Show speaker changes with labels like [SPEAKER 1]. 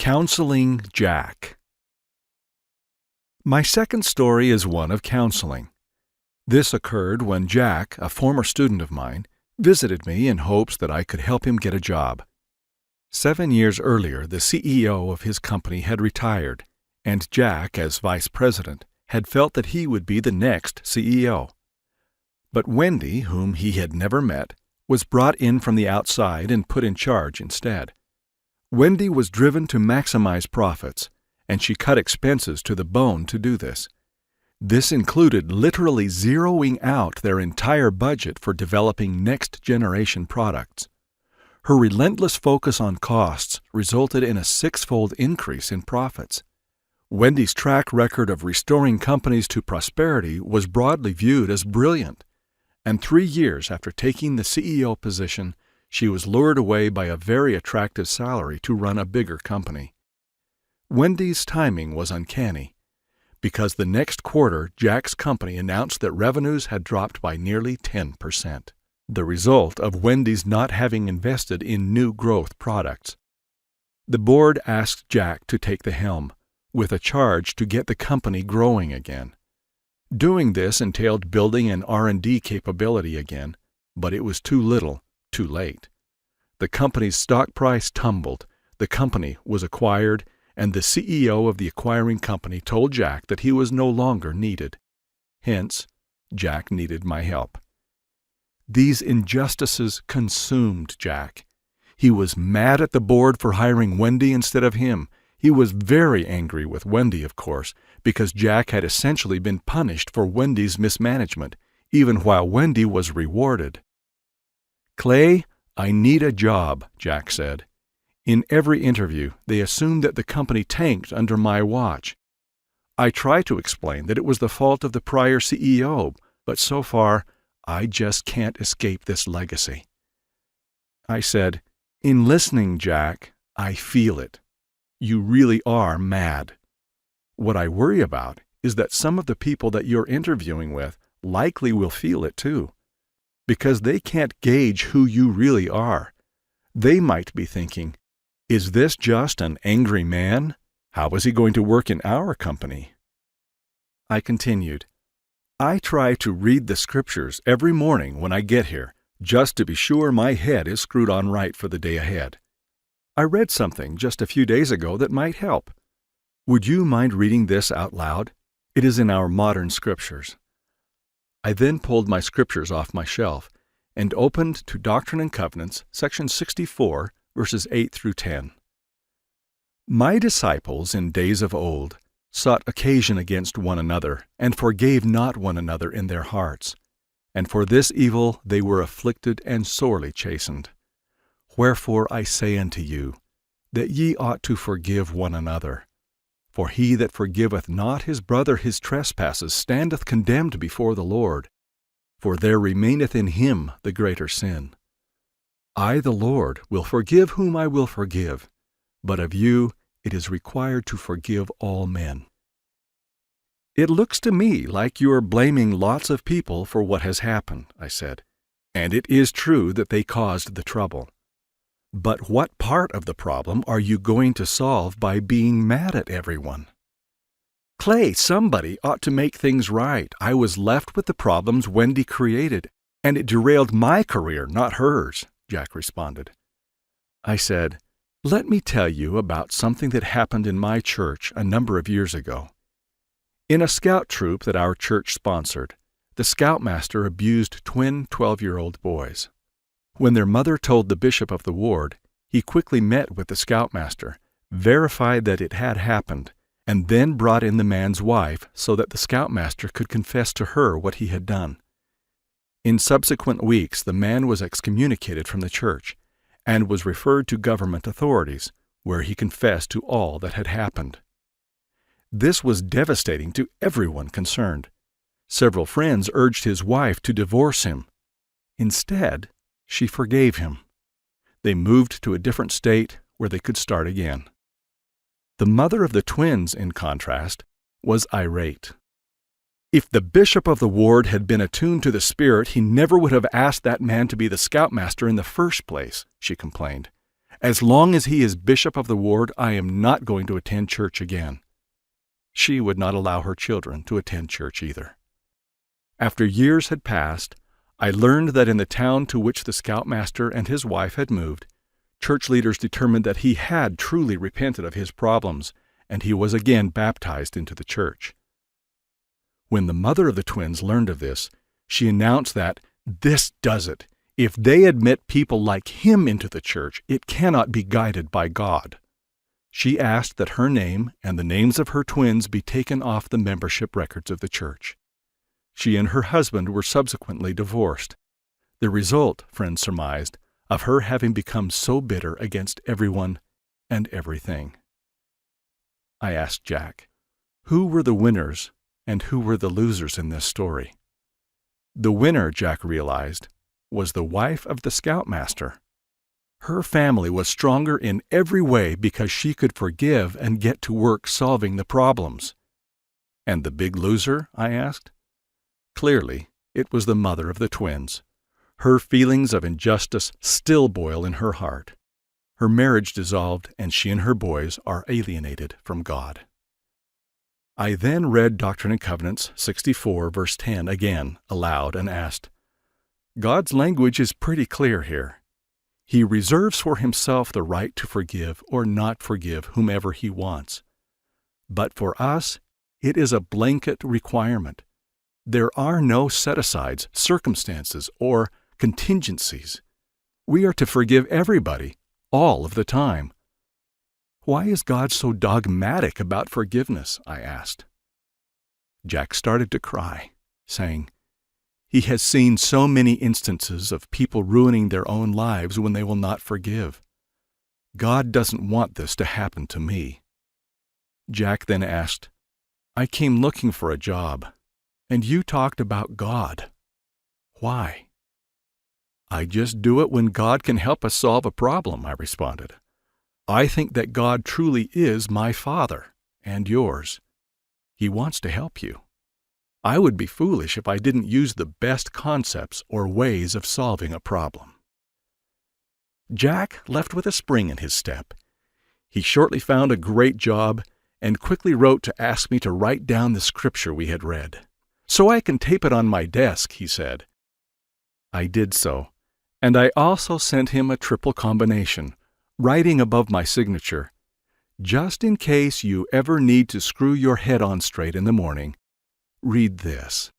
[SPEAKER 1] Counseling Jack. My second story is one of counseling. This occurred when Jack, a former student of mine, visited me in hopes that I could help him get a job. 7 years earlier, the CEO of his company had retired, and Jack, as vice president, had felt that he would be the next CEO. But Wendy, whom he had never met, was brought in from the outside and put in charge instead. Wendy was driven to maximize profits, and she cut expenses to the bone to do this. This included literally zeroing out their entire budget for developing next-generation products. Her relentless focus on costs resulted in a 6-fold increase in profits. Wendy's track record of restoring companies to prosperity was broadly viewed as brilliant, and 3 years after taking the CEO position, she was lured away by a very attractive salary to run a bigger company. Wendy's timing was uncanny, because the next quarter Jack's company announced that revenues had dropped by nearly 10%, the result of Wendy's not having invested in new growth products. The board asked Jack to take the helm, with a charge to get the company growing again. Doing this entailed building an R&D capability again, but it was too little, too late. The company's stock price tumbled, the company was acquired, and the CEO of the acquiring company told Jack that he was no longer needed. Hence, Jack needed my help. These injustices consumed Jack. He was mad at the board for hiring Wendy instead of him. He was very angry with Wendy, of course, because Jack had essentially been punished for Wendy's mismanagement, even while Wendy was rewarded. "Clay, I need a job," Jack said. "In every interview, they assume that the company tanked under my watch. I try to explain that it was the fault of the prior CEO, but so far, I just can't escape this legacy." I said, "In listening, Jack, I feel it. You really are mad. What I worry about is that some of the people that you're interviewing with likely will feel it too, because they can't gauge who you really are. They might be thinking, 'Is this just an angry man? How is he going to work in our company?'" I continued, "I try to read the scriptures every morning when I get here, just to be sure my head is screwed on right for the day ahead. I read something just a few days ago that might help. Would you mind reading this out loud? It is in our modern scriptures." I then pulled my scriptures off my shelf and opened to Doctrine and Covenants, section 64, verses 8 through 10. "My disciples in days of old sought occasion against one another, and forgave not one another in their hearts. And for this evil they were afflicted and sorely chastened. Wherefore I say unto you, that ye ought to forgive one another. For he that forgiveth not his brother his trespasses standeth condemned before the Lord. For there remaineth in him the greater sin. I, the Lord, will forgive whom I will forgive, but of you it is required to forgive all men." "It looks to me like you are blaming lots of people for what has happened," I said, "and it is true that they caused the trouble. But what part of the problem are you going to solve by being mad at everyone?" "Clay, somebody ought to make things right. I was left with the problems Wendy created, and it derailed my career, not hers," Jack responded. I said, "Let me tell you about something that happened in my church a number of years ago. In a scout troop that our church sponsored, the scoutmaster abused twin 12-year-old boys. When their mother told the bishop of the ward, he quickly met with the scoutmaster, verified that it had happened, and then brought in the man's wife so that the scoutmaster could confess to her what he had done. In subsequent weeks, the man was excommunicated from the church and was referred to government authorities, where he confessed to all that had happened. This was devastating to everyone concerned. Several friends urged his wife to divorce him. Instead, she forgave him. They moved to a different state where they could start again. The mother of the twins, in contrast, was irate. "If the bishop of the ward had been attuned to the Spirit, he never would have asked that man to be the scoutmaster in the first place," she complained. As long as he is bishop of the ward, I am not going to attend church again." She would not allow her children to attend church either. After years had passed, I learned that in the town to which the scoutmaster and his wife had moved, church leaders determined that he had truly repented of his problems, and he was again baptized into the church. When the mother of the twins learned of this, she announced that, "This does it. If they admit people like him into the church, it cannot be guided by God." She asked that her name and the names of her twins be taken off the membership records of the church. She and her husband were subsequently divorced. The result, friends surmised, of her having become so bitter against everyone and everything. I asked Jack, who were the winners and who were the losers in this story? The winner, Jack realized, was the wife of the scoutmaster. Her family was stronger in every way because she could forgive and get to work solving the problems. And the big loser, I asked? Clearly, it was the mother of the twins. Her feelings of injustice still boil in her heart. Her marriage dissolved, and she and her boys are alienated from God. I then read Doctrine and Covenants 64, verse 10 again, aloud, and asked, God's language is pretty clear here. He reserves for himself the right to forgive or not forgive whomever he wants. But for us, it is a blanket requirement. There are no set-asides, circumstances, or contingencies. We are to forgive everybody, all of the time. Why is God so dogmatic about forgiveness? I asked. Jack started to cry, saying, he has seen so many instances of people ruining their own lives when they will not forgive. God doesn't want this to happen to me. Jack then asked, I came looking for a job, and you talked about God. Why? I just do it when God can help us solve a problem, I responded. I think that God truly is my Father and yours. He wants to help you. I would be foolish if I didn't use the best concepts or ways of solving a problem. Jack left with a spring in his step. He shortly found a great job and quickly wrote to ask me to write down the scripture we had read. So I can tape it on my desk, he said. I did so, and I also sent him a triple combination, writing above my signature, just in case you ever need to screw your head on straight in the morning, read this.